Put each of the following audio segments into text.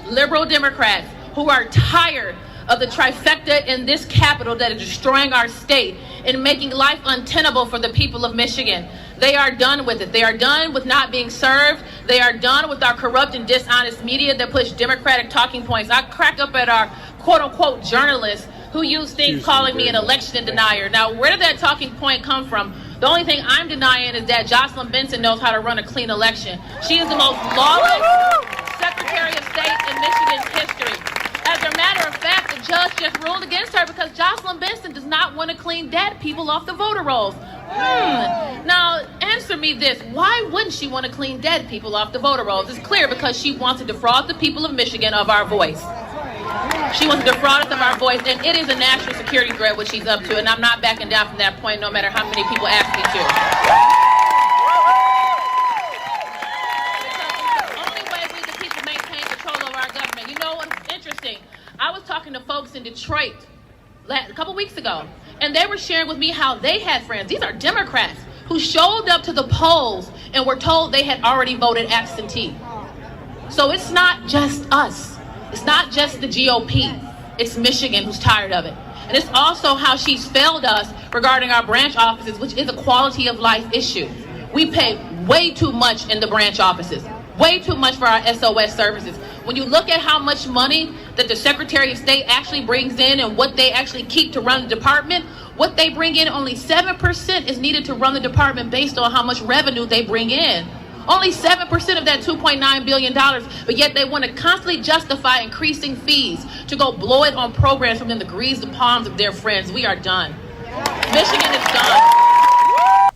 liberal Democrats who are tired of the trifecta in this capital that is destroying our state and making life untenable for the people of Michigan. They are done with it. They are done with not being served. They are done with our corrupt and dishonest media that push Democratic talking points. I crack up at our quote-unquote journalists who use things calling me an election denier. Now, where did that talking point come from? The only thing I'm denying is that Jocelyn Benson knows how to run a clean election. She is the most lawless Secretary of State in Michigan's history. As a matter of fact, the judge just ruled against her because Jocelyn Benson does not want to clean dead people off the voter rolls. Now, answer me this. Why wouldn't she want to clean dead people off the voter rolls? It's clear, because she wants to defraud the people of Michigan of our voice. She wants to defraud us of our voice, and it is a national security threat what she's up to, and I'm not backing down from that point no matter how many people ask me to. Because it's the only way we the people maintain control of our government. You know what's interesting? I was talking to folks in Detroit a couple weeks ago, and they were sharing with me how they had friends. These are Democrats who showed up to the polls and were told they had already voted absentee. So it's not just us. It's not just the GOP. It's Michigan who's tired of it. And it's also how she's failed us regarding our branch offices, which is a quality of life issue. We pay way too much in the branch offices, way too much for our SOS services. When you look at how much money that the Secretary of State actually brings in and what they actually keep to run the department, what they bring in, only 7% is needed to run the department based on how much revenue they bring in. Only 7% of that $2.9 billion, but yet they want to constantly justify increasing fees to go blow it on programs from them to grease the palms of their friends. We are done. Michigan is done.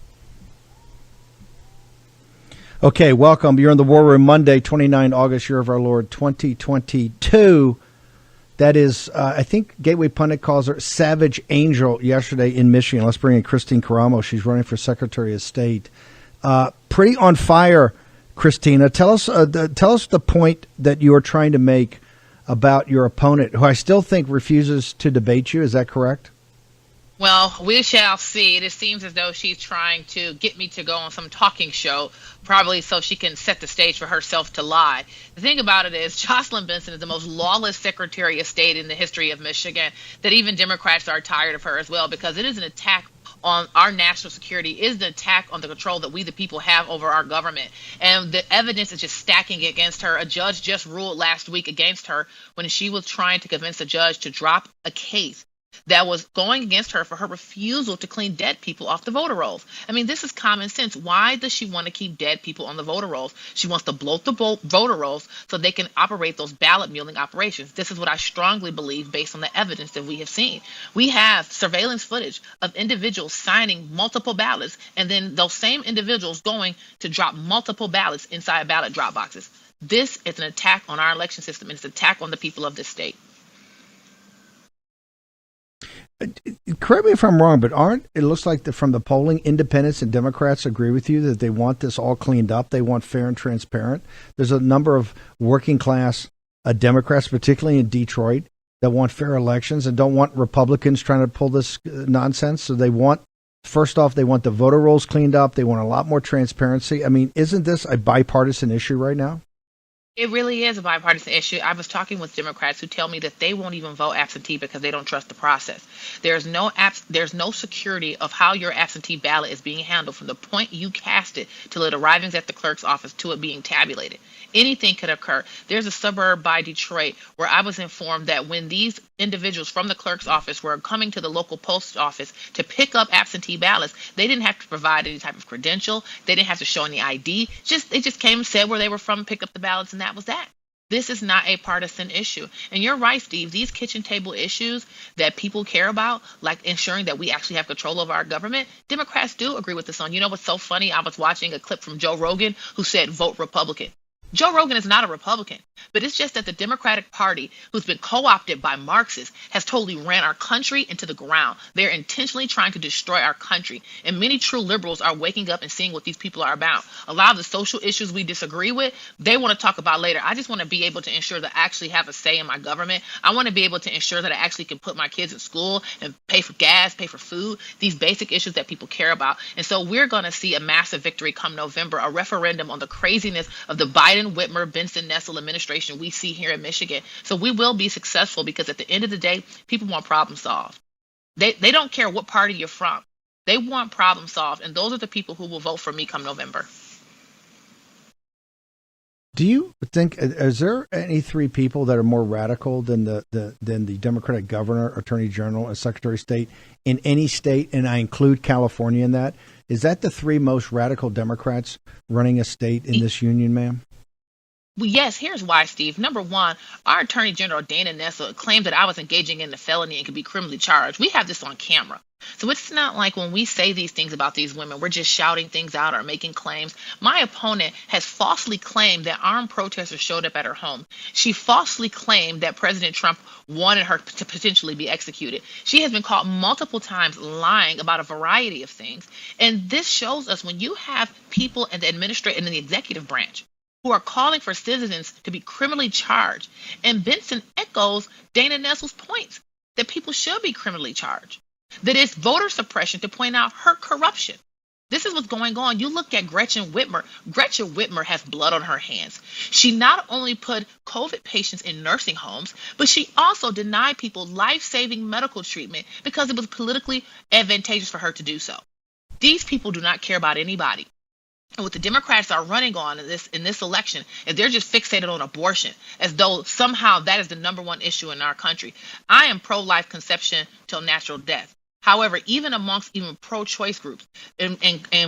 Okay, welcome. You're in the War Room Monday, 29 August, year of our Lord, 2022. That is, I think Gateway Pundit calls her Savage Angel yesterday in Michigan. Let's bring in Kristina Karamo. She's running for Secretary of State. Pretty on fire, Kristina. Tell us the point that you are trying to make about your opponent, who I still think refuses to debate you. Is that correct? Well, we shall see. It seems as though she's trying to get me to go on some talking show, probably so she can set the stage for herself to lie. The thing about it is, Jocelyn Benson is the most lawless Secretary of State in the history of Michigan, that even Democrats are tired of her as well, because it is an attack on our national security, is the attack on the control that we the people have over our government. And the evidence is just stacking against her. A judge just ruled last week against her when she was trying to convince a judge to drop a case that was going against her for her refusal to clean dead people off the voter rolls. I mean, this is common sense. Why does she want to keep dead people on the voter rolls? She wants to bloat the voter rolls so they can operate those ballot mulling operations. This is what I strongly believe based on the evidence that we have seen. We have surveillance footage of individuals signing multiple ballots, and then those same individuals going to drop multiple ballots inside ballot drop boxes. This is an attack on our election system, and it's an attack on the people of this state. Correct me if I'm wrong, but it looks like from the polling, independents and Democrats agree with you that they want this all cleaned up. They want fair and transparent. There's a number of working class Democrats, particularly in Detroit, that want fair elections and don't want Republicans trying to pull this nonsense. So they want, first off, they want the voter rolls cleaned up. They want a lot more transparency. I mean, isn't this a bipartisan issue right now? It really is a bipartisan issue. I was talking with Democrats who tell me that they won't even vote absentee because they don't trust the process. There's no security of how your absentee ballot is being handled from the point you cast it till it arriving at the clerk's office to it being tabulated. Anything could occur. There's a suburb by Detroit where I was informed that when these individuals from the clerk's office were coming to the local post office to pick up absentee ballots, they didn't have to provide any type of credential. They didn't have to show any ID. They just came and said where they were from, picked up the ballots, and that was that. This is not a partisan issue. And you're right, Steve. These kitchen table issues that people care about, like ensuring that we actually have control over our government, Democrats do agree with this on. You know what's so funny? I was watching a clip from Joe Rogan who said, vote Republican. Joe Rogan is not a Republican, but it's just that the Democratic Party, who's been co-opted by Marxists, has totally ran our country into the ground. They're intentionally trying to destroy our country. And many true liberals are waking up and seeing what these people are about. A lot of the social issues we disagree with, they want to talk about later. I just want to be able to ensure that I actually have a say in my government. I want to be able to ensure that I actually can put my kids in school and pay for gas, pay for food, these basic issues that people care about. And so we're going to see a massive victory come November, a referendum on the craziness of the Biden Biden, Whitmer, Benson, Nessel administration we see here in Michigan. So we will be successful because at the end of the day, people want problem solved. They don't care what party you're from. They want problem solved. And those are the people who will vote for me come November. Do you think, is there any three people that are more radical than the Democratic governor, attorney general, and secretary of state in any state? And I include California in that. Is that the three most radical Democrats running a state in this union, ma'am? Well, yes, here's why, Steve. Number one, our Attorney General, Dana Nessel, claimed that I was engaging in the felony and could be criminally charged. We have this on camera. So it's not like when we say these things about these women, we're just shouting things out or making claims. My opponent has falsely claimed that armed protesters showed up at her home. She falsely claimed that President Trump wanted her to potentially be executed. She has been caught multiple times lying about a variety of things. And this shows us when you have people in the administrative and in the executive branch who are calling for citizens to be criminally charged. And Benson echoes Dana Nessel's points that people should be criminally charged, that it's voter suppression to point out her corruption. This is what's going on. You look at Gretchen Whitmer. Gretchen Whitmer has blood on her hands. She not only put COVID patients in nursing homes, but she also denied people life-saving medical treatment because it was politically advantageous for her to do so. These people do not care about anybody. And what the Democrats are running on in this election is they're just fixated on abortion, as though somehow that is the number one issue in our country. I am pro-life conception till natural death. However, even amongst even pro-choice groups and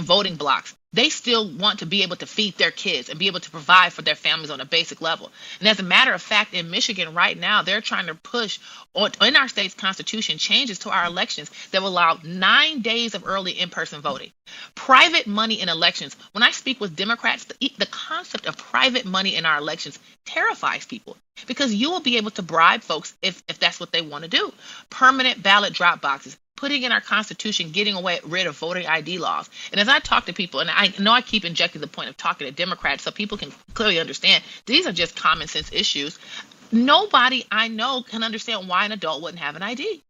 voting blocs, they still want to be able to feed their kids and be able to provide for their families on a basic level. And as a matter of fact, in Michigan right now, they're trying to push in our state's constitution changes to our elections that will allow 9 days of early in-person voting. Private money in elections. When I speak with Democrats, the concept of private money in our elections terrifies people because you will be able to bribe folks if that's what they want to do. Permanent ballot drop boxes, putting in our Constitution, getting rid of voting ID laws. And as I talk to people, and I know I keep injecting the point of talking to Democrats so people can clearly understand these are just common sense issues. Nobody I know can understand why an adult wouldn't have an ID.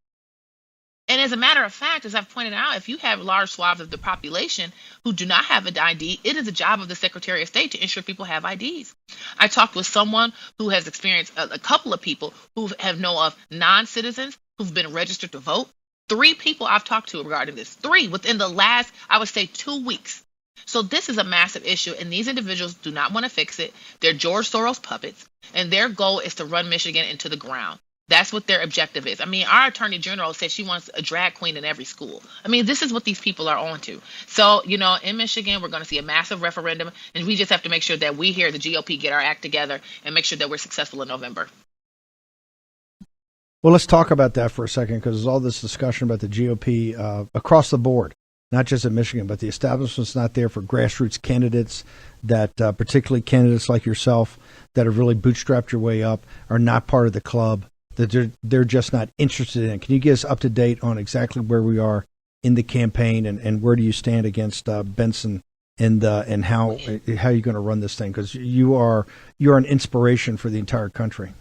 And as a matter of fact, as I've pointed out, if you have large swaths of the population who do not have an ID, it is the job of the Secretary of State to ensure people have IDs. I talked with someone who has experienced a couple of people who have known of non-citizens who've been registered to vote. 3 people I've talked to regarding this. 3 within the last, I would say, 2 weeks. So this is a massive issue, and these individuals do not want to fix it. They're George Soros puppets, and their goal is to run Michigan into the ground. That's what their objective is. I mean, our Attorney General said she wants a drag queen in every school. I mean, this is what these people are on to. So, in Michigan, we're going to see a massive referendum, and we just have to make sure that we here, the GOP, get our act together and make sure that we're successful in November. Well, let's talk about that for a second, because there's all this discussion about the GOP across the board, not just in Michigan, but the establishment's not there for grassroots candidates that, particularly candidates like yourself that have really bootstrapped your way up, are not part of the club, that they're just not interested in. Can you get us up to date on exactly where we are in the campaign and where do you stand against Benson and how you're going to run this thing? Because you're an inspiration for the entire country.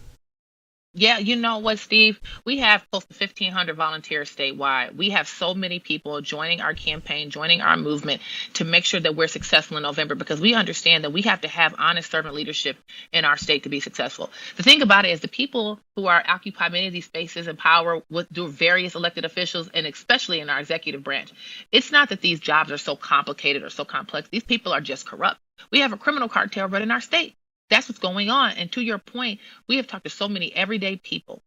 Yeah, you know what, Steve? We have close to 1,500 volunteers statewide. We have so many people joining our campaign, joining our movement to make sure that we're successful in November, because we understand that we have to have honest servant leadership in our state to be successful. The thing about it is the people who are occupy many of these spaces in power through various elected officials, and especially in our executive branch, it's not that these jobs are so complicated or so complex. These people are just corrupt. We have a criminal cartel running our state. That's what's going on. And to your point, we have talked to so many everyday people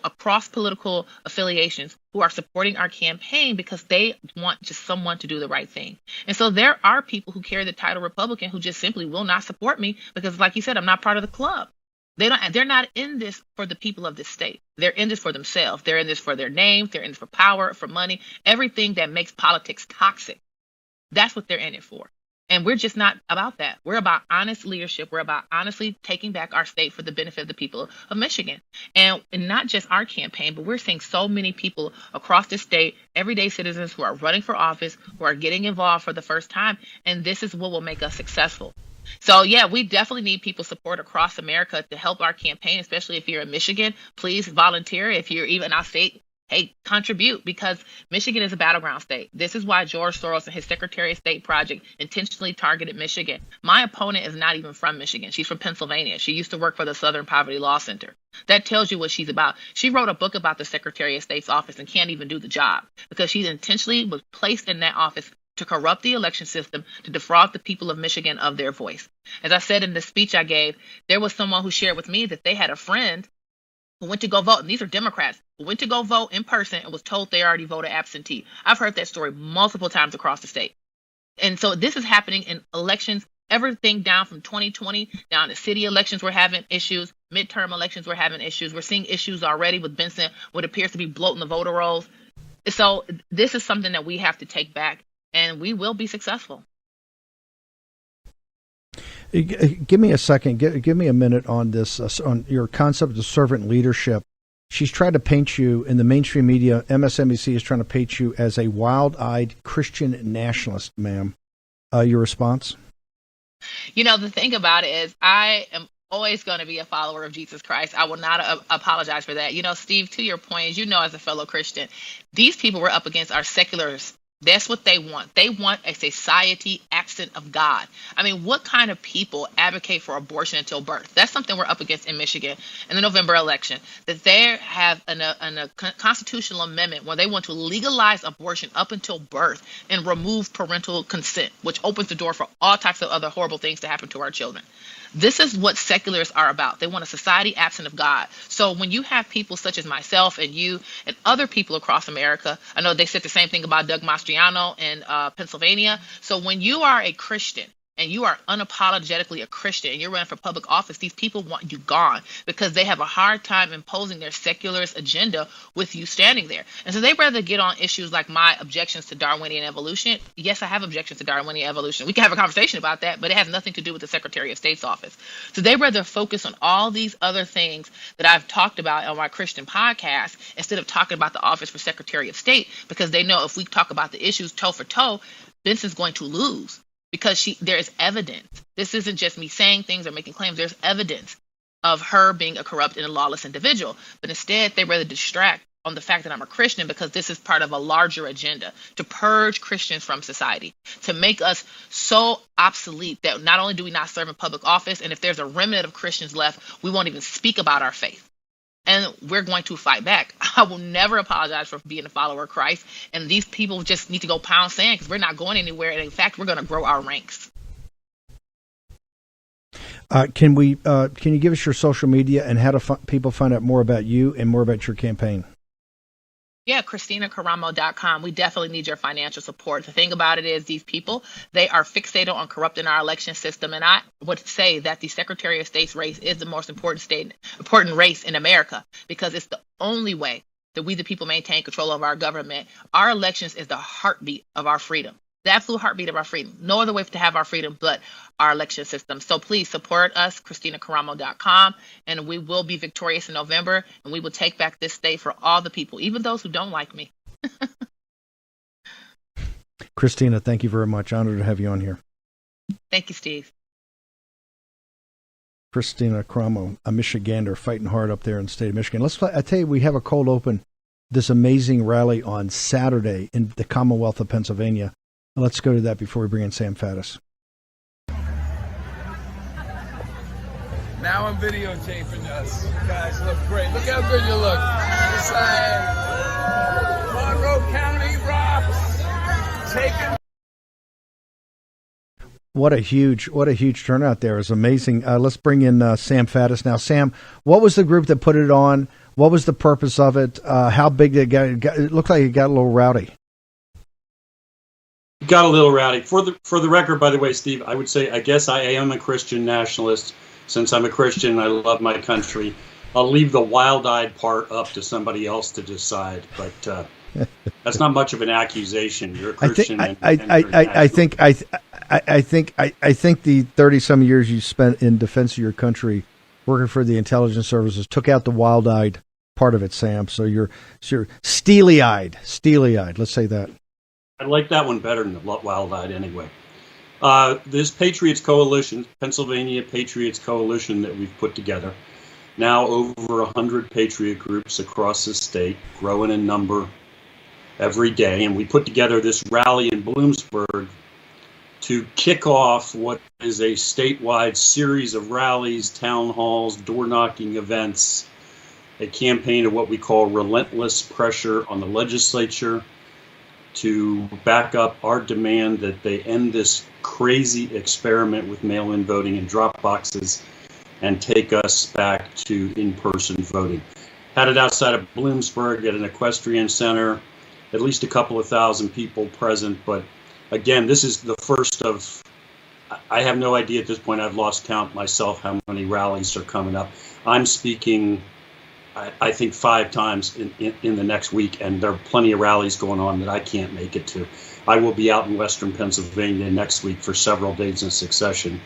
across political affiliations who are supporting our campaign because they want just someone to do the right thing. And so there are people who carry the title Republican who just simply will not support me because, like you said, I'm not part of the club. They're not in this for the people of this state. They're in this for themselves. They're in this for their names. They're in this for power, for money, everything that makes politics toxic. That's what they're in it for. And we're just not about that. We're about honest leadership. We're about honestly taking back our state for the benefit of the people of Michigan. And not just our campaign, but we're seeing so many people across the state, everyday citizens who are running for office, who are getting involved for the first time. And this is what will make us successful. So, yeah, we definitely need people's support across America to help our campaign, especially if you're in Michigan. Please volunteer. If you're even out state, hey, contribute, because Michigan is a battleground state. This is why George Soros and his Secretary of State project intentionally targeted Michigan. My opponent is not even from Michigan. She's from Pennsylvania. She used to work for the Southern Poverty Law Center. That tells you what she's about. She wrote a book about the Secretary of State's office and can't even do the job because she intentionally was placed in that office to corrupt the election system, to defraud the people of Michigan of their voice. As I said in the speech I gave, there was someone who shared with me that they had a friend who went to go vote, and these are Democrats, who went to go vote in person and was told they already voted absentee. I've heard that story multiple times across the state. And so this is happening in elections, everything down from 2020, down to city elections, we're having issues. Midterm elections, we're having issues. We're seeing issues already with Benson, what appears to be bloating the voter rolls. So this is something that we have to take back, and we will be successful. Give me a second. Give me a minute on this, on your concept of servant leadership. She's tried to paint you in the mainstream media. MSNBC is trying to paint you as a wild-eyed Christian nationalist, ma'am. Your response? You know, the thing about it is I am always going to be a follower of Jesus Christ. I will not apologize for that. You know, Steve, to your point, as you know, as a fellow Christian, these people were up against our secularists. That's what they want. They want a society absent of God. I mean, what kind of people advocate for abortion until birth? That's something we're up against in Michigan in the November election, that they have a constitutional amendment where they want to legalize abortion up until birth and remove parental consent, which opens the door for all types of other horrible things to happen to our children. This is what secularists are about. They want a society absent of God. So when you have people such as myself and you and other people across America, I know they said the same thing about Doug Mastriano in Pennsylvania. So when you are a Christian and you are unapologetically a Christian and you're running for public office, these people want you gone because they have a hard time imposing their secularist agenda with you standing there. And so they'd rather get on issues like my objections to Darwinian evolution. Yes, I have objections to Darwinian evolution. We can have a conversation about that, but it has nothing to do with the Secretary of State's office. So they'd rather focus on all these other things that I've talked about on my Christian podcast instead of talking about the office for Secretary of State, because they know if we talk about the issues toe for toe, Benson's going to lose. Because there is evidence. This isn't just me saying things or making claims. There's evidence of her being a corrupt and a lawless individual. But instead, they rather distract on the fact that I'm a Christian because this is part of a larger agenda to purge Christians from society, to make us so obsolete that not only do we not serve in public office, and if there's a remnant of Christians left, we won't even speak about our faith. And we're going to fight back. I will never apologize for being a follower of Christ. And these people just need to go pound sand because we're not going anywhere. And in fact, we're going to grow our ranks. Can you give us your social media and how do people find out more about you and more about your campaign? Yeah, KristinaKaramo.com. We definitely need your financial support. The thing about it is these people, they are fixated on corrupting our election system. And I would say that the Secretary of State's race is the most important race in America because it's the only way that we, the people, maintain control of our government. Our elections is the heartbeat of our freedom, the absolute heartbeat of our freedom. No other way to have our freedom but our election system. So please support us, KristinaKaramo.com, and we will be victorious in November, and we will take back this state for all the people, even those who don't like me. Kristina, thank you very much. Honored to have you on here. Thank you, Steve. Kristina Karamo, a Michigander, fighting hard up there in the state of Michigan. I tell you, we have a cold open, this amazing rally on Saturday in the Commonwealth of Pennsylvania. Let's go to that before we bring in Sam Faddis. Now I'm videotaping us. You guys look great. Look how good you look. Monroe County rocks. Taking. What a huge turnout there. It was amazing. Let's bring in Sam Faddis now. Sam, what was the group that put it on? What was the purpose of it? How big did it get? It looked like it got a little rowdy. Got a little rowdy. For the record, by the way, Steve, I would say I guess I am a Christian nationalist. Since I'm a Christian, I love my country. I'll leave the wild-eyed part up to somebody else to decide. But that's not much of an accusation. You're a Christian. I think the 30-some years you spent in defense of your country, working for the intelligence services, took out the wild-eyed part of it, Sam. So you're steely-eyed. Let's say that. I like that one better than the wild-eyed anyway. This Patriots Coalition, Pennsylvania Patriots Coalition that we've put together, Now over 100 patriot groups across the state, growing in number every day. And we put together this rally in Bloomsburg to kick off what is a statewide series of rallies, town halls, door-knocking events, a campaign of what we call relentless pressure on the legislature to back up our demand that they end this crazy experiment with mail-in voting and drop boxes and take us back to in-person voting. Had it outside of Bloomsburg at an equestrian center, at least a couple of thousand people present. But again, this is the first of, I have no idea at this point, I've lost count myself how many rallies are coming up. I'm speaking, I think 5 times in the next week, and there are plenty of rallies going on that I can't make it to. I will be out in Western Pennsylvania next week for several days in succession,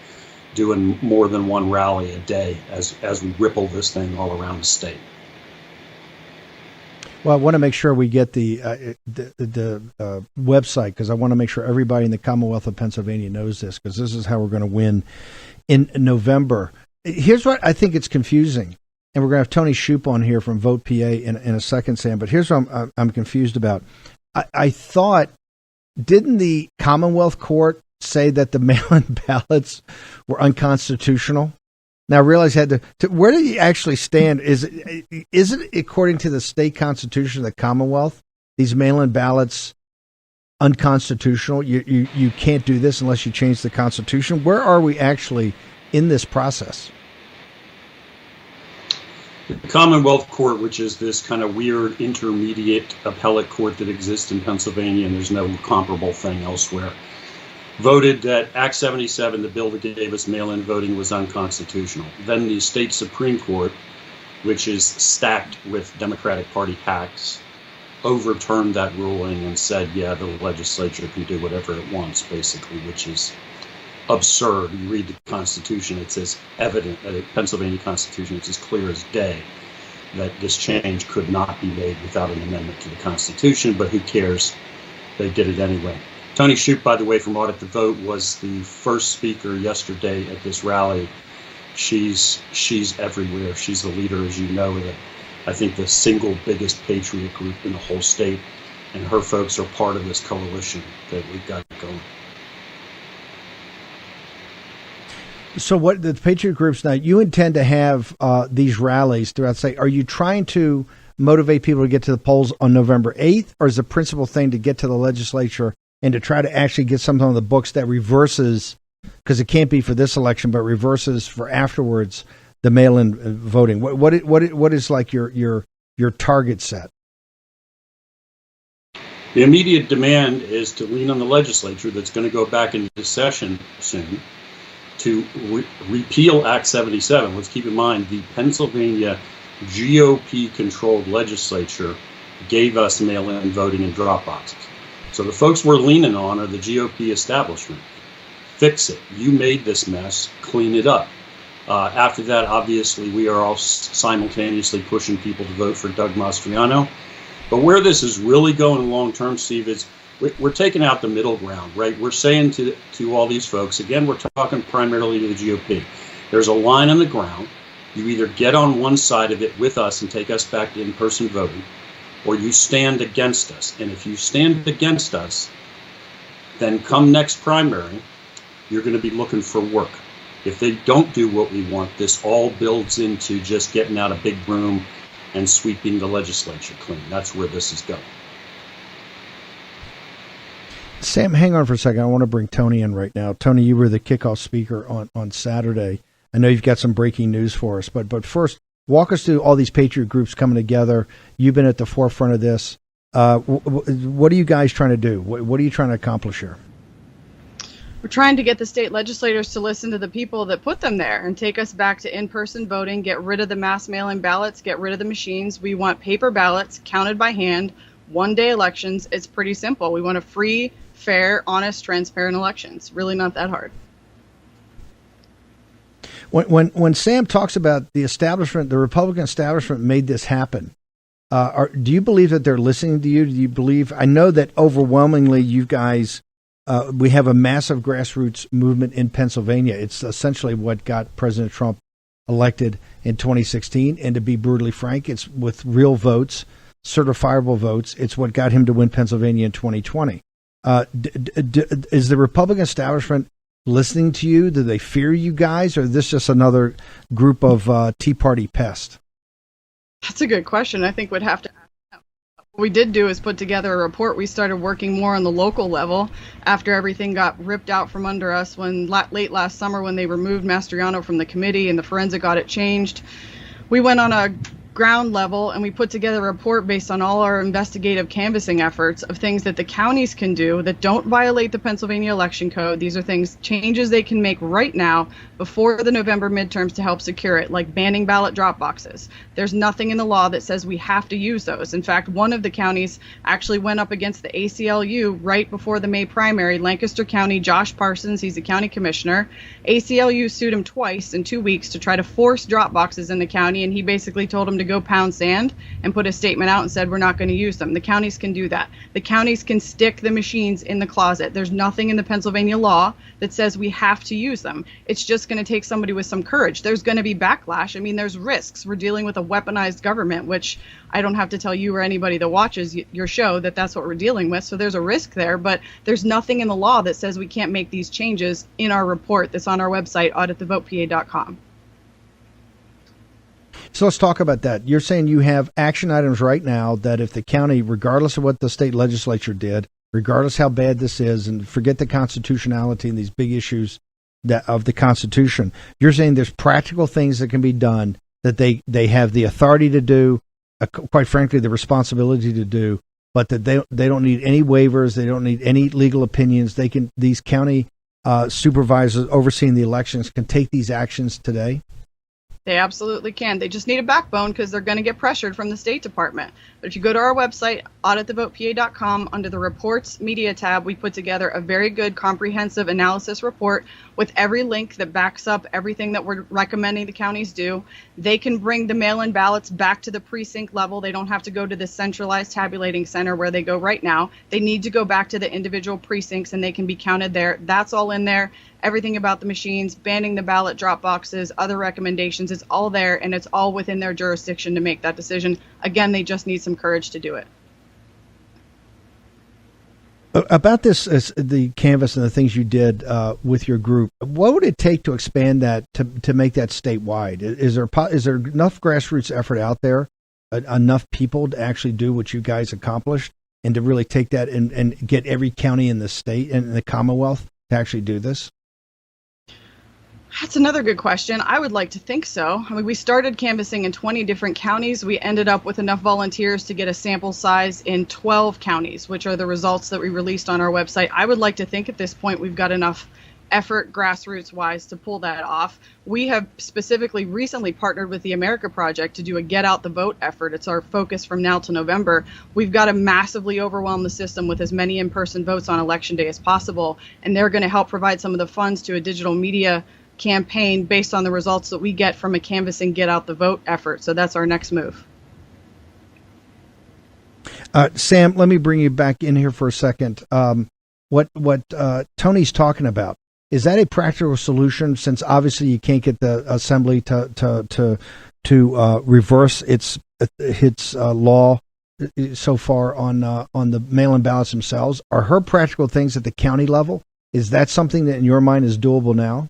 doing more than one rally a day as we ripple this thing all around the state. Well, I want to make sure we get the website, because I want to make sure everybody in the Commonwealth of Pennsylvania knows this, because this is how we're going to win in November. Here's what I think it's confusing, and we're going to have Toni Shuppe on here from Vote PA in a second, Sam, but here's what I'm confused about. I thought, didn't the Commonwealth Court say that the mail-in ballots were unconstitutional? Now, I realize I had to where do you actually stand? Is it according to the state constitution of the Commonwealth, these mail-in ballots unconstitutional? You can't do this unless you change the Constitution. Where are we actually in this process? The Commonwealth Court, which is this kind of weird intermediate appellate court that exists in Pennsylvania, and there's no comparable thing elsewhere, voted that Act 77, the bill that gave us mail-in voting, was unconstitutional. Then the state Supreme Court, which is stacked with Democratic Party hacks, overturned that ruling and said, yeah, the legislature can do whatever it wants, basically, which is absurd. You read the Constitution, it's as evident, the Pennsylvania Constitution, it's as clear as day that this change could not be made without an amendment to the Constitution, but who cares? They did it anyway. Toni Shuppe, by the way, from Audit the Vote, was the first speaker yesterday at this rally. She's everywhere. She's the leader, as you know, of I think the single biggest patriot group in the whole state, and her folks are part of this coalition that we've got going. So what the patriot groups now, you intend to have these rallies throughout the state. Are you trying to motivate people to get to the polls on November 8th, or is the principal thing to get to the legislature and to try to actually get something on the books that reverses, because it can't be for this election, but reverses for afterwards, the mail-in voting? What is like your target set? The immediate demand is to lean on the legislature that's going to go back into session soon to repeal Act 77. Let's keep in mind the Pennsylvania GOP-controlled legislature gave us mail-in voting and drop boxes. So the folks we're leaning on are the GOP establishment. Fix it. You made this mess. Clean it up. After that, obviously, we are all simultaneously pushing people to vote for Doug Mastriano. But where this is really going long-term, Steve, is we're taking out the middle ground, right? We're saying to all these folks, again, we're talking primarily to the GOP. There's a line on the ground. You either get on one side of it with us and take us back to in-person voting, or you stand against us. And if you stand against us, then come next primary, you're going to be looking for work. If they don't do what we want, this all builds into just getting out a big broom and sweeping the legislature clean. That's where this is going. Sam, hang on for a second. I want to bring Toni in right now. Toni, you were the kickoff speaker on Saturday. I know you've got some breaking news for us, but first, walk us through all these patriot groups coming together. You've been at the forefront of this. What are you guys trying to do? What are you trying to accomplish here? We're trying to get the state legislators to listen to the people that put them there and take us back to in-person voting, get rid of the mass mail-in ballots, get rid of the machines. We want paper ballots counted by hand, one-day elections. It's pretty simple. We want a free, fair, honest, transparent elections. Really not that hard. When Sam talks about the establishment, the Republican establishment made this happen, do you believe that they're listening to you? Do you believe, I know that overwhelmingly you guys, we have a massive grassroots movement in Pennsylvania. It's essentially what got President Trump elected in 2016. And to be brutally frank, it's with real votes, certifiable votes. It's what got him to win Pennsylvania in 2020. Is the Republican establishment listening to you? Do they fear you guys, or is this just another group of Tea Party pests? That's a good question. I think we'd have to. What we did do is put together a report. We started working more on the local level after everything got ripped out from under us when late last summer when they removed Mastriano from the committee and the forensic audit changed. We went on a ground level and we put together a report based on all our investigative canvassing efforts of things that the counties can do that don't violate the Pennsylvania election code. These are changes they can make right now before the November midterms to help secure it, like banning ballot drop boxes. There's nothing in the law that says we have to use those. In fact, one of the counties actually went up against the ACLU right before the May primary. Lancaster County, Josh Parsons, he's the county commissioner. ACLU sued him twice in 2 weeks to try to force drop boxes in the county, and he basically told him to go pound sand and put a statement out and said, we're not going to use them. The counties can do that. The counties can stick the machines in the closet. There's nothing in the Pennsylvania law that says we have to use them. It's just going to take somebody with some courage. There's going to be backlash. I mean, there's risks. We're dealing with a weaponized government, which I don't have to tell you or anybody that watches your show that that's what we're dealing with. So there's a risk there, but there's nothing in the law that says we can't make these changes in our report that's on our website, auditthevotepa.com. So let's talk about that. You're saying you have action items right now that if the county, regardless of what the state legislature did, regardless how bad this is, and forget the constitutionality and these big issues of the Constitution, you're saying there's practical things that can be done that they have the authority to do, quite frankly, the responsibility to do, but that they don't need any waivers, they don't need any legal opinions. These county supervisors overseeing the elections can take these actions today? They absolutely can. They just need a backbone because they're going to get pressured from the State Department. But if you go to our website, auditthevotepa.com, under the Reports Media tab, we put together a very good comprehensive analysis report with every link that backs up everything that we're recommending the counties do. They can bring the mail-in ballots back to the precinct level. They don't have to go to the centralized tabulating center where they go right now. They need to go back to the individual precincts and they can be counted there. That's all in there. Everything about the machines, banning the ballot drop boxes, other recommendations, it's all there, and it's all within their jurisdiction to make that decision. Again, they just need some courage to do it. About this, the canvas and the things you did with your group, what would it take to expand that, to make that statewide? Is there enough grassroots effort out there, enough people to actually do what you guys accomplished, and to really take that and get every county in the state and in the Commonwealth to actually do this? That's another good question. I would like to think so. I mean, we started canvassing in 20 different counties. We ended up with enough volunteers to get a sample size in 12 counties, which are the results that we released on our website. I would like to think at this point we've got enough effort grassroots-wise to pull that off. We have specifically recently partnered with the America Project to do a Get Out the Vote effort. It's our focus from now to November. We've got to massively overwhelm the system with as many in-person votes on Election Day as possible, and they're going to help provide some of the funds to a digital media campaign based on the results that we get from a canvassing Get Out the Vote effort. So that's our next move. Sam, let me bring you back in here for a second. What Toni's talking about, is that a practical solution, since obviously you can't get the assembly to reverse its law so far on the mail-in ballots themselves? Are her practical things at the county level? Is that something that in your mind is doable now?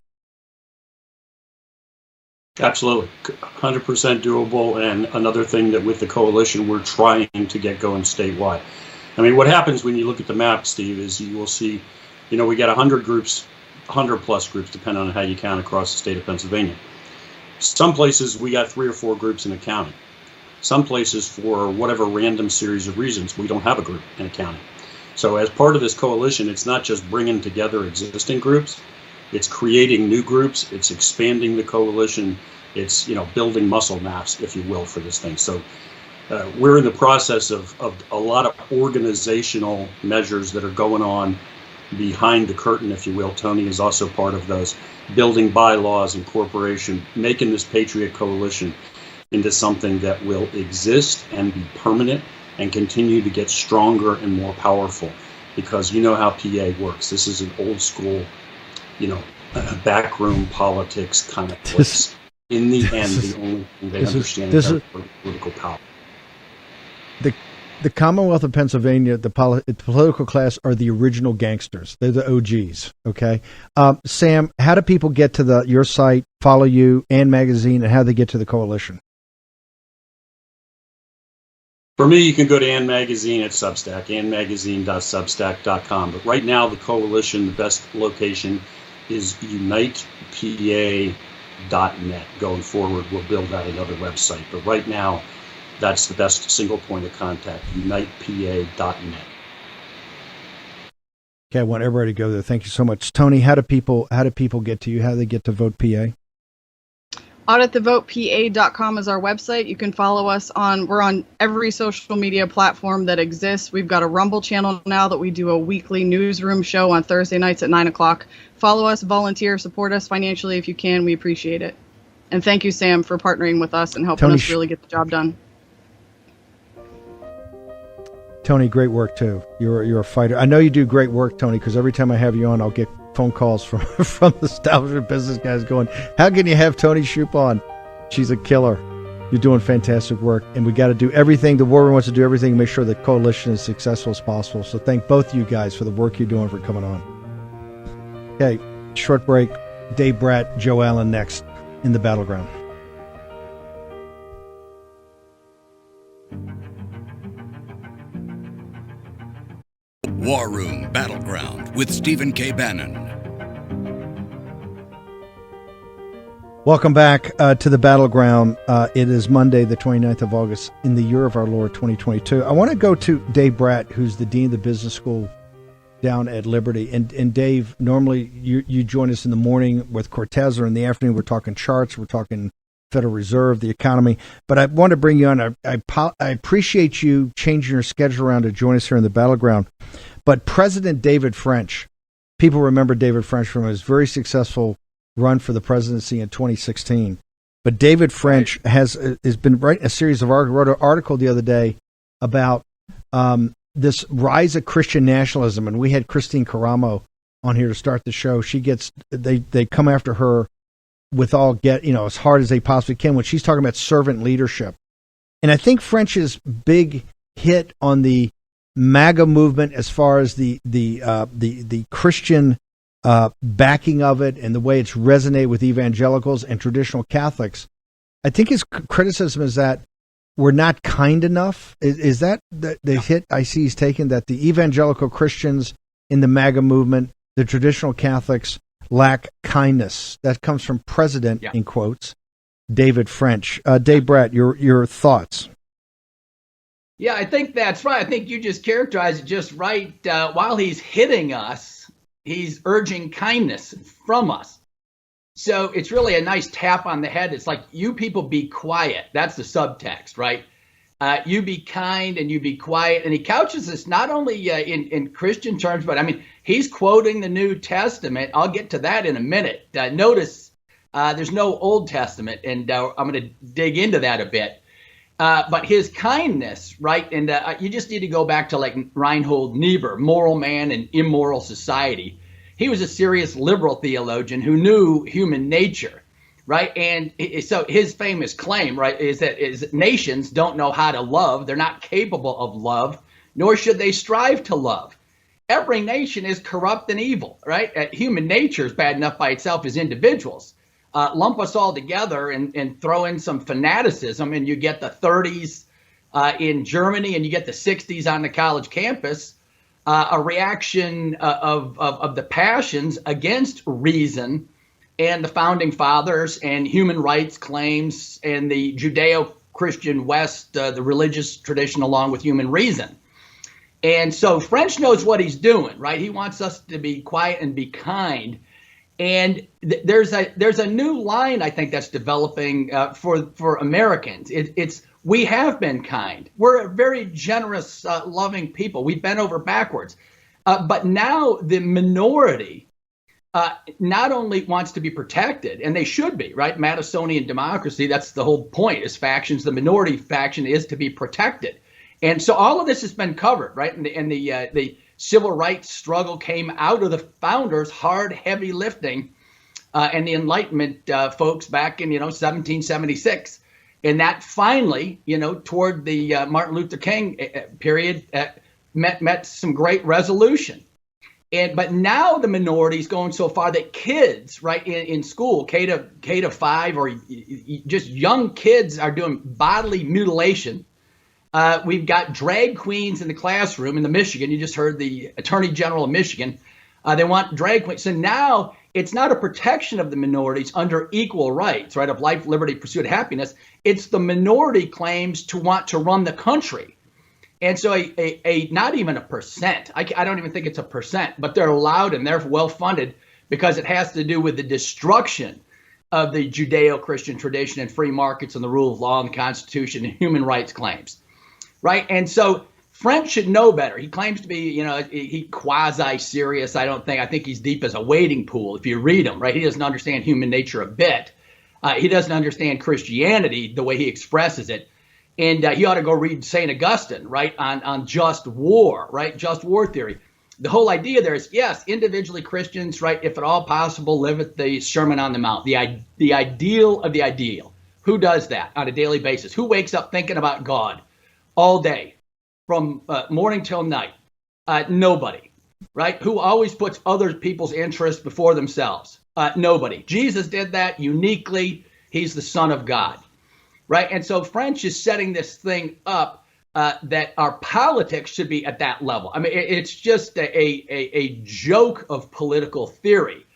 Absolutely, 100% doable, and another thing that with the coalition we're trying to get going statewide. I mean, what happens when you look at the map, Steve, is you will see, we got 100 groups, 100 plus groups, depending on how you count across the state of Pennsylvania. Some places we got 3 or 4 groups in a county. Some places, for whatever random series of reasons, we don't have a group in a county. So as part of this coalition, it's not just bringing together existing groups. It's creating new groups, it's expanding the coalition, it's building muscle mass, if you will, for this thing. So we're in the process of a lot of organizational measures that are going on behind the curtain, if you will. Toni is also part of those, building bylaws, incorporation, making this Patriot Coalition into something that will exist and be permanent and continue to get stronger and more powerful, because you know how PA works. This is an old school backroom politics kind of place. In the end, the only thing they understand is our political power. The Commonwealth of Pennsylvania, the political class are the original gangsters. They're the OGs. Okay, Sam, how do people get to your site, follow you, and magazine, and how do they get to the coalition? For me, you can go to Ann Magazine at Substack, annmagazine.substack.com. But right now, the coalition, the best location is unitepa.net. Going forward, we'll build out another website. But right now, that's the best single point of contact, unitepa.net. Okay, I want everybody to go there. Thank you so much. Toni, how do people get to you? How do they get to Vote PA? Auditthevotepa.com is our website. You can follow us we're on every social media platform that exists. We've got a Rumble channel now that we do a weekly newsroom show on Thursday nights at 9 o'clock. Follow us, volunteer, support us financially if you can. We appreciate it. And thank you, Sam, for partnering with us and helping us really get the job done. Toni, great work too. You're a fighter. I know you do great work, Toni, because every time I have you on, I'll get phone calls from the establishment business guys going, how can you have Toni Shuppe on? She's a killer. You're doing fantastic work, and we got to do everything. The War Room wants to do everything to make sure the coalition is as successful as possible. So thank both you guys for the work you're doing, for coming on. Okay, short break. Dave Brat, Joe Allen next in the Battleground. War Room Battleground with Stephen K. Bannon. Welcome back to the Battleground. It is Monday, the 29th of August, in the year of our Lord 2022. I want to go to Dave Brat, who's the Dean of the Business School down at Liberty. And Dave, normally you join us in the morning with Cortez, or in the afternoon we're talking charts, we're talking Federal Reserve, the economy. But I want to bring you on. I appreciate you changing your schedule around to join us here in the Battleground. But President David French, people remember David French from his very successful run for the presidency in 2016. But David French has been writing a series of articles. Wrote an article the other day about this rise of Christian nationalism, and we had Christine Karamo on here to start the show. They come after her with all as hard as they possibly can when she's talking about servant leadership. And I think French's big hit on the MAGA movement, as far as the Christian backing of it and the way it's resonated with evangelicals and traditional Catholics, I think his criticism is that we're not kind enough. Is that the hit I see he's taken, that the evangelical Christians in the MAGA movement, the traditional Catholics, lack kindness? That comes from President, in quotes, David French. Dave Brat, your thoughts? Yeah, I think that's right. I think you just characterized it just right. While he's hitting us, he's urging kindness from us. So it's really a nice tap on the head. It's like, you people be quiet. That's the subtext, right? You be kind and you be quiet. And he couches this not only in Christian terms, but I mean, he's quoting the New Testament. I'll get to that in a minute. Notice there's no Old Testament, and I'm going to dig into that a bit. But his kindness, right? And you just need to go back to like Reinhold Niebuhr, Moral Man and Immoral Society. He was a serious liberal theologian who knew human nature, right? And so his famous claim, right, is that nations don't know how to love. They're not capable of love, nor should they strive to love. Every nation is corrupt and evil, right? Human nature is bad enough by itself as individuals. Lump us all together and throw in some fanaticism, and you get the 30s in Germany and you get the 60s on the college campus, a reaction of the passions against reason and the founding fathers and human rights claims and the Judeo-Christian West, the religious tradition along with human reason. And so French knows what he's doing, right? He wants us to be quiet and be kind. And there's a new line, I think, that's developing for Americans. It's we have been kind. We're a very generous, loving people. We've bent over backwards. But now the minority not only wants to be protected, and they should be, right? Madisonian democracy, that's the whole point, is factions. The minority faction is to be protected. And so all of this has been covered, right? And the civil rights struggle came out of the founders' hard, heavy lifting and the Enlightenment folks back in 1776, and that finally toward the Martin Luther King period met some great resolution. But now the minority is going so far that kids, right, in school, K to 5, or just young kids are doing bodily mutilation. We've got drag queens in the classroom in Michigan. You just heard the Attorney General of Michigan. They want drag queens. So now it's not a protection of the minorities under equal rights, right, of life, liberty, pursuit of happiness. It's the minority claims to want to run the country. And so a not even a percent, I don't even think it's a percent, but they're allowed and they're well funded because it has to do with the destruction of the Judeo-Christian tradition and free markets and the rule of law and the Constitution and human rights claims, right? And so French should know better. He claims to be, he quasi-serious. I think he's deep as a wading pool if you read him, right? He doesn't understand human nature a bit. He doesn't understand Christianity the way he expresses it. And he ought to go read St. Augustine, right, on just war, right, just war theory. The whole idea there is, yes, individually Christians, right, if at all possible, live at the Sermon on the Mount, the ideal of the ideal. Who does that on a daily basis? Who wakes up thinking about God all day from morning till night? Nobody, right? Who always puts other people's interests before themselves? Nobody. Jesus did that uniquely. He's the Son of God. Right. And so French is setting this thing up that our politics should be at that level. I mean, it's just a joke of political theory.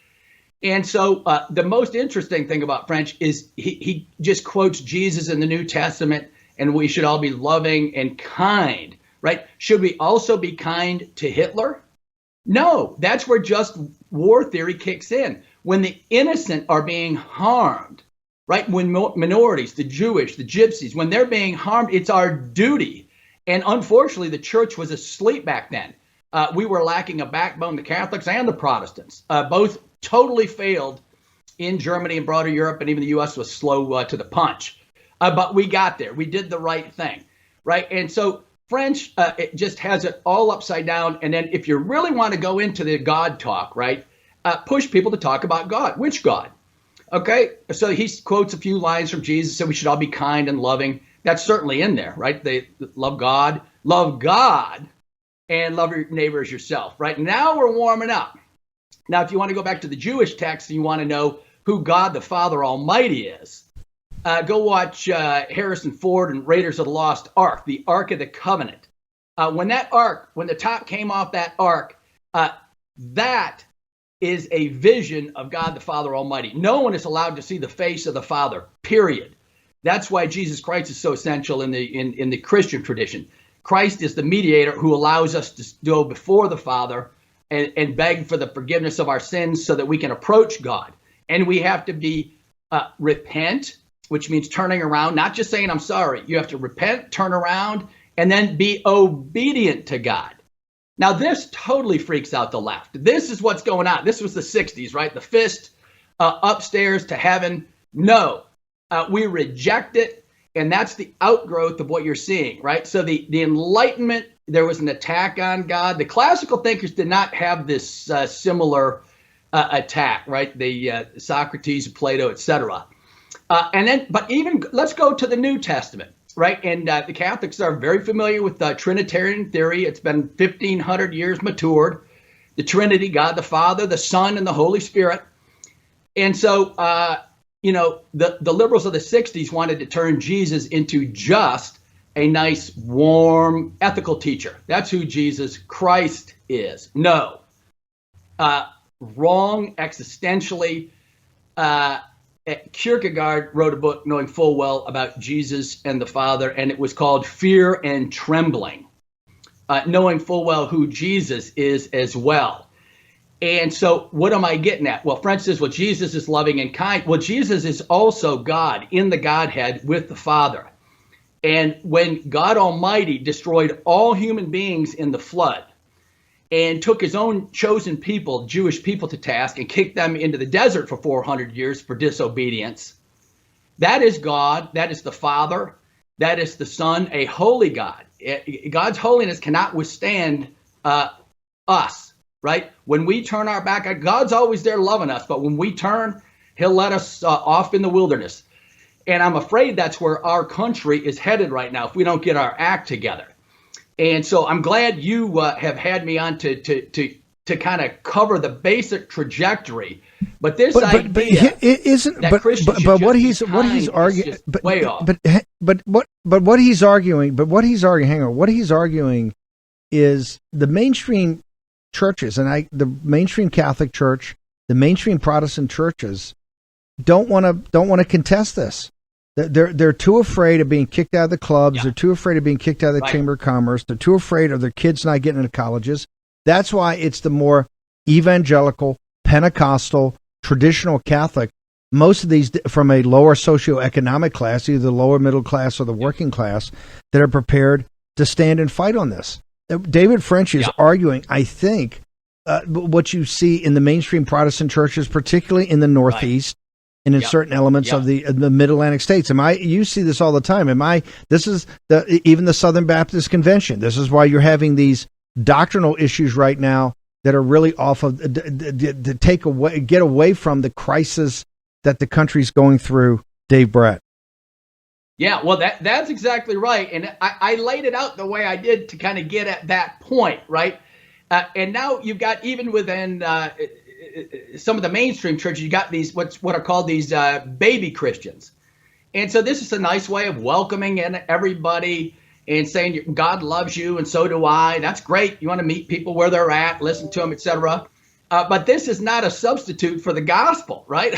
And so the most interesting thing about French is he just quotes Jesus in the New Testament, and we should all be loving and kind. Right. Should we also be kind to Hitler? No, that's where just war theory kicks in. When the innocent are being harmed. Right, when minorities, the Jewish, the Gypsies, when they're being harmed, it's our duty. And unfortunately, the church was asleep back then. We were lacking a backbone, the Catholics and the Protestants. Both totally failed in Germany and broader Europe, and even the U.S. was slow to the punch. But we got there. We did the right thing. Right, and so French it just has it all upside down. And then if you really want to go into the God talk, right, push people to talk about God. Which God? Okay, so he quotes a few lines from Jesus, so we should all be kind and loving. That's certainly in there, right? They love God, and love your neighbor as yourself, right? Now we're warming up. Now, if you want to go back to the Jewish text and you want to know who God the Father Almighty is, go watch Harrison Ford and Raiders of the Lost Ark, the Ark of the Covenant. When the top came off that ark, that is a vision of God the Father Almighty. No one is allowed to see the face of the Father, period. That's why Jesus Christ is so essential in the Christian tradition. Christ is the mediator who allows us to go before the Father and beg for the forgiveness of our sins so that we can approach God. And we have to be repent, which means turning around, not just saying I'm sorry. You have to repent, turn around, and then be obedient to God. Now, this totally freaks out the left. This is what's going on. This was the 60s, right? The fist upstairs to heaven. No, we reject it. And that's the outgrowth of what you're seeing, right? So the Enlightenment, there was an attack on God. The classical thinkers did not have this similar attack, right? The Socrates, Plato, etc. But even let's go to the New Testament. Right. And the Catholics are very familiar with Trinitarian theory. It's been 1,500 years matured. The Trinity, God the Father, the Son, and the Holy Spirit. And so, the liberals of the 60s wanted to turn Jesus into just a nice, warm, ethical teacher. That's who Jesus Christ is. No. Wrong existentially. Kierkegaard wrote a book knowing full well about Jesus and the Father, and it was called Fear and Trembling, knowing full well who Jesus is as well. And so what am I getting at? Well, French says, well, Jesus is loving and kind. Well, Jesus is also God in the Godhead with the Father. And when God Almighty destroyed all human beings in the flood, and took his own chosen people, Jewish people, to task and kicked them into the desert for 400 years for disobedience. That is God. That is the Father. That is the Son, a holy God. God's holiness cannot withstand us. right? When we turn our back, God's always there loving us, but when we turn, he'll let us off in the wilderness. And I'm afraid that's where our country is headed right now if we don't get our act together. And so I'm glad you have had me on to kind of cover the basic trajectory. But this idea it isn't. But what he's arguing, way off. But what he's arguing. Hang on. What he's arguing is the mainstream churches, and the mainstream Catholic Church, the mainstream Protestant churches don't want to contest this. They're too afraid of being kicked out of the clubs. Yeah. They're too afraid of being kicked out of the Chamber of Commerce. They're too afraid of their kids not getting into colleges. That's why it's the more evangelical, Pentecostal, traditional Catholic, most of these from a lower socioeconomic class, either the lower middle class or the working class, that are prepared to stand and fight on this. David French is arguing, I think, what you see in the mainstream Protestant churches, particularly in the Northeast, and in certain elements of the Mid-Atlantic states. You see this all the time. This is even the Southern Baptist Convention. This is why you're having these doctrinal issues right now that are really off of to get away from the crisis that the country's going through. Dave Brat. Yeah, well, that's exactly right. And I laid it out the way I did to kind of get at that point, right? And now you've got, even within some of the mainstream churches, you got these what are called these baby Christians. And so this is a nice way of welcoming in everybody and saying God loves you and so do I. That's great. You want to meet people where they're at, listen to them, etc. But this is not a substitute for the gospel, right?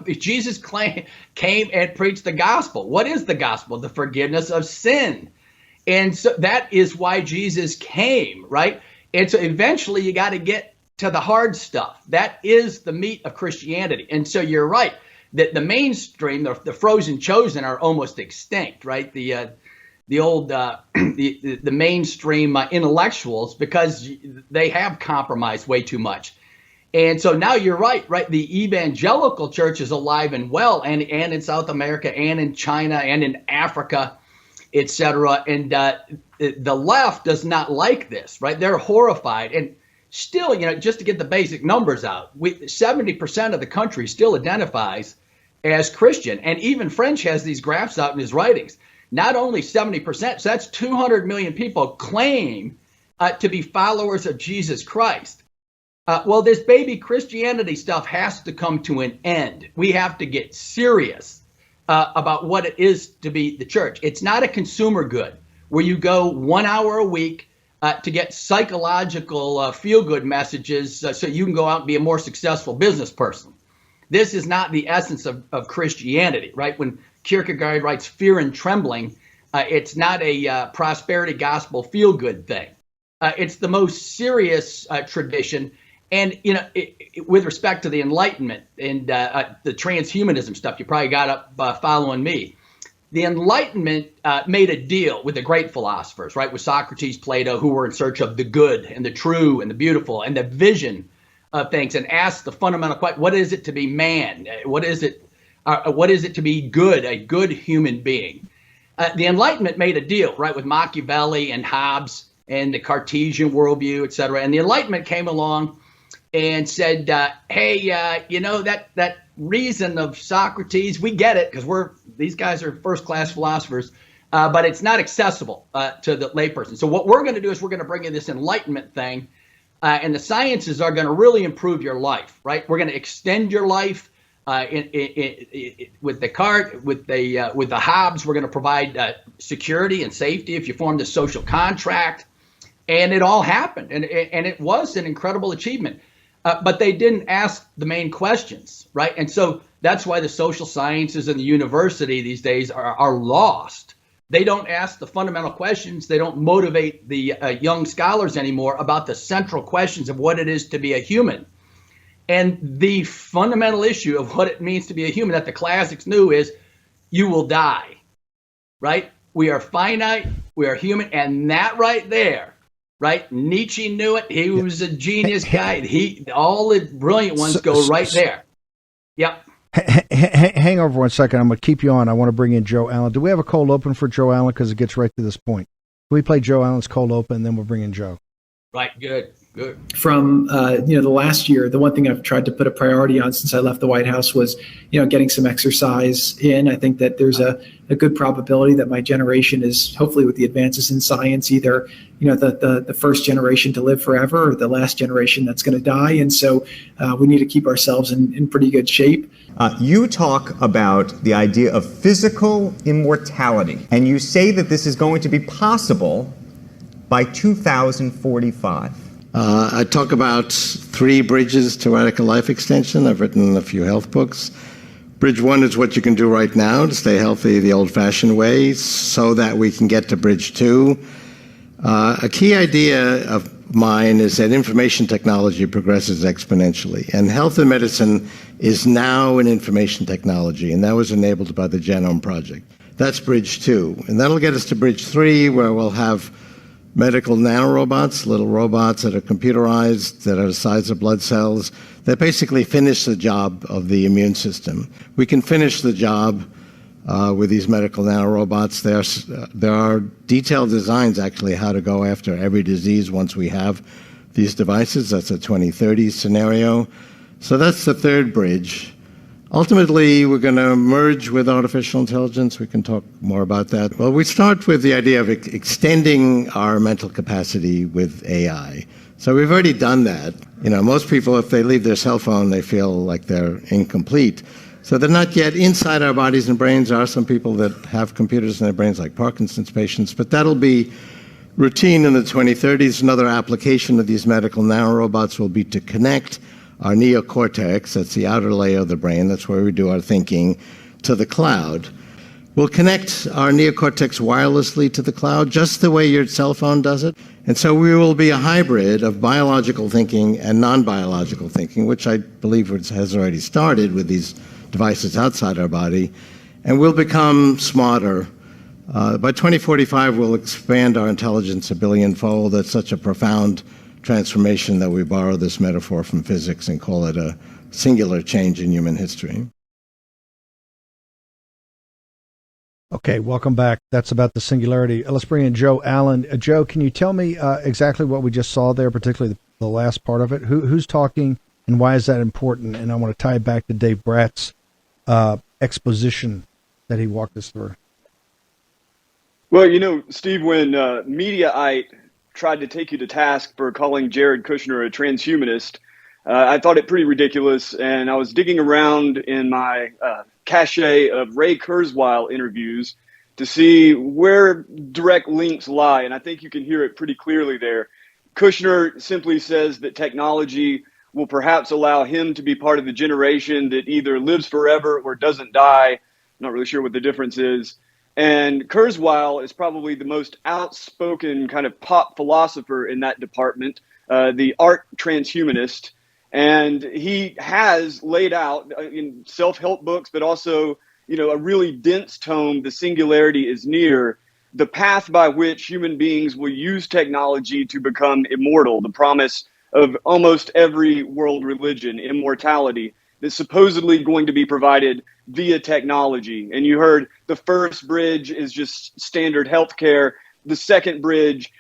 Jesus came and preached the gospel. What is the gospel? The forgiveness of sin. And so that is why Jesus came, right? And so eventually you got to get to the hard stuff. That is the meat of Christianity. And so you're right that the mainstream, the frozen chosen, are almost extinct, right? The mainstream intellectuals, because they have compromised way too much. And so now you're right? The evangelical church is alive and well, and in South America and in China and in Africa, etc. And the left does not like this, right? They're horrified. And still, just to get the basic numbers out, 70% of the country still identifies as Christian. And even French has these graphs out in his writings. Not only 70%, so that's 200 million people claim to be followers of Jesus Christ. Well, this baby Christianity stuff has to come to an end. We have to get serious about what it is to be the church. It's not a consumer good where you go 1 hour a week to get psychological feel-good messages so you can go out and be a more successful business person. This is not the essence of Christianity, right? When Kierkegaard writes Fear and Trembling, it's not a prosperity gospel feel-good thing. It's the most serious tradition. And, with respect to the Enlightenment and the transhumanism stuff, you probably got up following me. The Enlightenment made a deal with the great philosophers, right? With Socrates, Plato, who were in search of the good and the true and the beautiful and the vision of things, and asked the fundamental question: what is it to be man? What is it to be good, a good human being? The Enlightenment made a deal, right, with Machiavelli and Hobbes and the Cartesian worldview, et cetera. And the Enlightenment came along and said, hey, that reason of Socrates, we get it, because these guys are first-class philosophers, but it's not accessible to the layperson. So what we're going to do is we're going to bring in this Enlightenment thing, and the sciences are going to really improve your life, right? We're going to extend your life with the Hobbes. We're going to provide security and safety if you form the social contract, and it all happened, and it was an incredible achievement. But they didn't ask the main questions, right? And so that's why the social sciences and the university these days are lost. They don't ask the fundamental questions. They don't motivate the young scholars anymore about the central questions of what it is to be a human. And the fundamental issue of what it means to be a human that the classics knew is you will die, right? We are finite, we are human, and that right there, right? Nietzsche knew it. He was a genius guy. All the brilliant ones go right there. Yep. Hang over 1 second. I'm going to keep you on. I want to bring in Joe Allen. Do we have a cold open for Joe Allen? Because it gets right to this point. Can we play Joe Allen's cold open, and then we'll bring in Joe? Right. Good. from the last year, the one thing I've tried to put a priority on since I left the White House was, getting some exercise in. I think that there's a good probability that my generation is, hopefully with the advances in science, either the first generation to live forever or the last generation that's going to die. And so we need to keep ourselves in pretty good shape. You talk about the idea of physical immortality, and you say that this is going to be possible by 2045. I talk about 3 bridges to radical life extension. I've written a few health books. Bridge 1 is what you can do right now to stay healthy the old-fashioned way so that we can get to Bridge 2. A key idea of mine is that information technology progresses exponentially, and health and medicine is now an information technology, and that was enabled by the Genome Project. That's Bridge 2, and that'll get us to Bridge 3, where we'll have medical nanorobots, little robots that are computerized, that are the size of blood cells, that basically finish the job of the immune system. We can finish the job with these medical nanorobots. There are detailed designs, actually, how to go after every disease once we have these devices. That's a 2030 scenario. So that's the third bridge. Ultimately, we're going to merge with artificial intelligence. We can talk more about that. Well, we start with the idea of extending our mental capacity with AI. So we've already done that. Most people, if they leave their cell phone, they feel like they're incomplete. So they're not yet inside our bodies and brains. There are some people that have computers in their brains, like Parkinson's patients, but that'll be routine in the 2030s. Another application of these medical nanorobots will be to connect our neocortex, that's the outer layer of the brain, that's where we do our thinking, to the cloud. We'll connect our neocortex wirelessly to the cloud, just the way your cell phone does it. And so we will be a hybrid of biological thinking and non-biological thinking, which I believe has already started with these devices outside our body. And we'll become smarter. By 2045, we'll expand our intelligence a billion-fold. That's such a profound transformation that we borrow this metaphor from physics and call it a singular change in human history. Okay, welcome back. That's about the singularity. Let's bring in Joe Allen. Joe, can you tell me exactly what we just saw there, particularly the last part of it? Who's talking and why is that important? And I want to tie it back to Dave Brat's exposition that he walked us through. Well, Steve, when Mediaite tried to take you to task for calling Jared Kushner a transhumanist, I thought it pretty ridiculous, and I was digging around in my cache of Ray Kurzweil interviews to see where direct links lie, and I think you can hear it pretty clearly there. Kushner simply says that technology will perhaps allow him to be part of the generation that either lives forever or doesn't die. I'm not really sure what the difference is. And Kurzweil is probably the most outspoken kind of pop philosopher in that department, the art transhumanist. And he has laid out in self-help books, but also, a really dense tome, The Singularity is Near, the path by which human beings will use technology to become immortal, the promise of almost every world religion, immortality, that's supposedly going to be provided via technology. And you heard the first bridge is just standard healthcare. The second bridge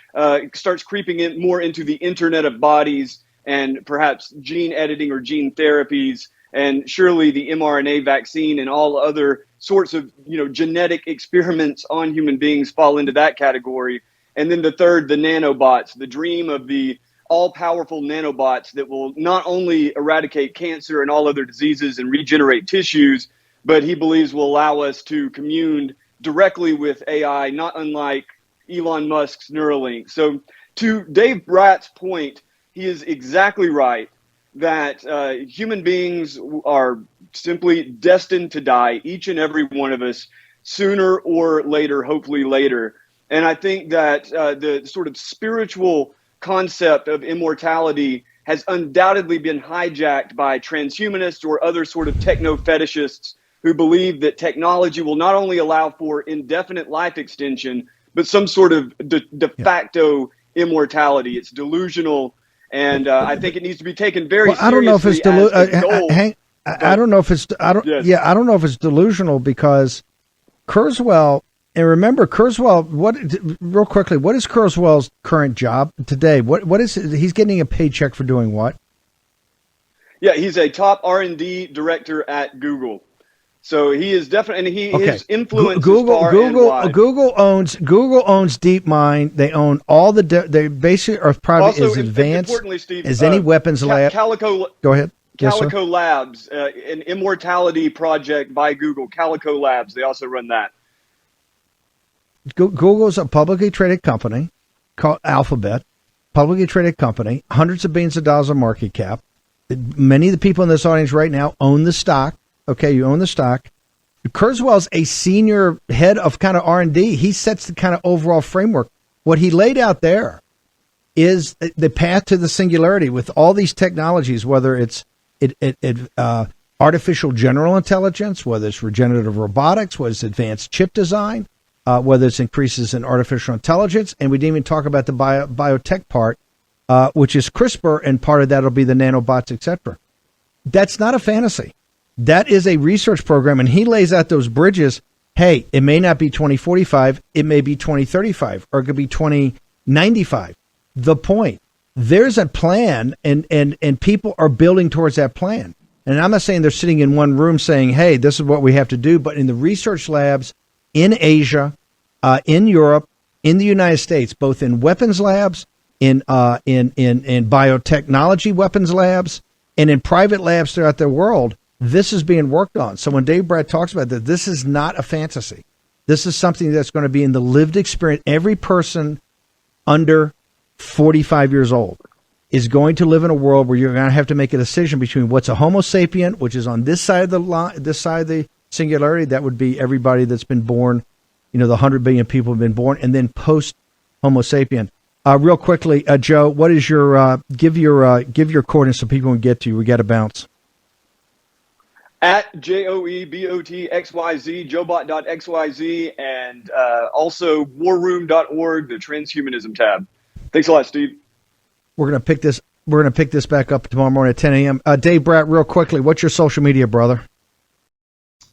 starts creeping in more into the Internet of Bodies and perhaps gene editing or gene therapies. And surely the mRNA vaccine and all other sorts of genetic experiments on human beings fall into that category. And then the third, the nanobots, the dream of the all-powerful nanobots that will not only eradicate cancer and all other diseases and regenerate tissues, but he believes will allow us to commune directly with AI, not unlike Elon Musk's Neuralink. So to Dave Brat's point, he is exactly right that human beings are simply destined to die, each and every one of us, sooner or later, hopefully later. And I think that the sort of spiritual concept of immortality has undoubtedly been hijacked by transhumanists or other sort of techno-fetishists who believe that technology will not only allow for indefinite life extension, but some sort of de facto immortality. It's delusional, and I think it needs to be taken very seriously. I don't know if it's I don't know if it's Yes. I don't know if it's delusional, because Kurzweil And remember, Kurzweil, real quickly, what is Kurzweil's current job today? What is it? He's getting a paycheck for doing what? Yeah, he's a top R&D director at Google. So he is definitely, and his influence is far and wide. Google owns DeepMind. They own all they basically are probably Also, as advanced importantly, Steve, as any weapons lab. Calico. Go ahead. Calico Labs, an immortality project by Google. Calico Labs, they also run that. Google is a publicly traded company called Alphabet, publicly traded company, hundreds of billions of dollars of market cap. Many of the people in this audience right now own the stock. Okay, you own the stock. Kurzweil's a senior head of kind of R&D. He sets the kind of overall framework. What he laid out there is the path to the singularity with all these technologies, whether it's artificial general intelligence, whether it's regenerative robotics, whether it's advanced chip design, whether it's increases in artificial intelligence. And we didn't even talk about the biotech part, which is CRISPR, and part of that will be the nanobots, etc. That's not a fantasy. That is a research program, and he lays out those bridges. Hey, it may not be 2045, it may be 2035, or it could be 2095. The point, there's a plan, and people are building towards that plan. And I'm not saying they're sitting in one room saying, hey, this is what we have to do, but in the research labs in Asia, in Europe, in the United States, both in weapons labs, in biotechnology weapons labs, and in private labs throughout the world, this is being worked on. So when Dave Brat talks about that, this is not a fantasy. This is something that's going to be in the lived experience. Every person under 45 years old is going to live in a world where you're going to have to make a decision between what's a Homo sapien, which is on this side of the line, this side of the singularity. That would be everybody that's been born, the 100 billion people have been born, and then post Homo sapien. Real quickly, Joe, what is your give your coordinates so people can get to you? We got to bounce. At JOEBOTXYZ, Jobot.xyz, and also warroom.org, the transhumanism tab. Thanks a lot, Steve. We're gonna pick this back up tomorrow morning at 10 a.m. Dave Brat, real quickly, what's your social media, brother?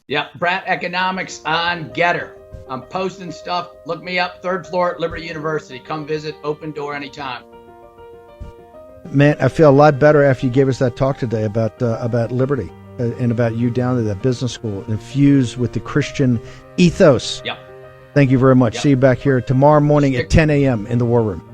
Yeah, Brat Economics on Getter. I'm posting stuff. Look me up, third floor at Liberty University. Come visit, open door anytime. Man, I feel a lot better after you gave us that talk today about Liberty and about you down at that business school, infused with the Christian ethos. Yep. Thank you very much. Yep. See you back here tomorrow morning at 10 a.m. in the War Room.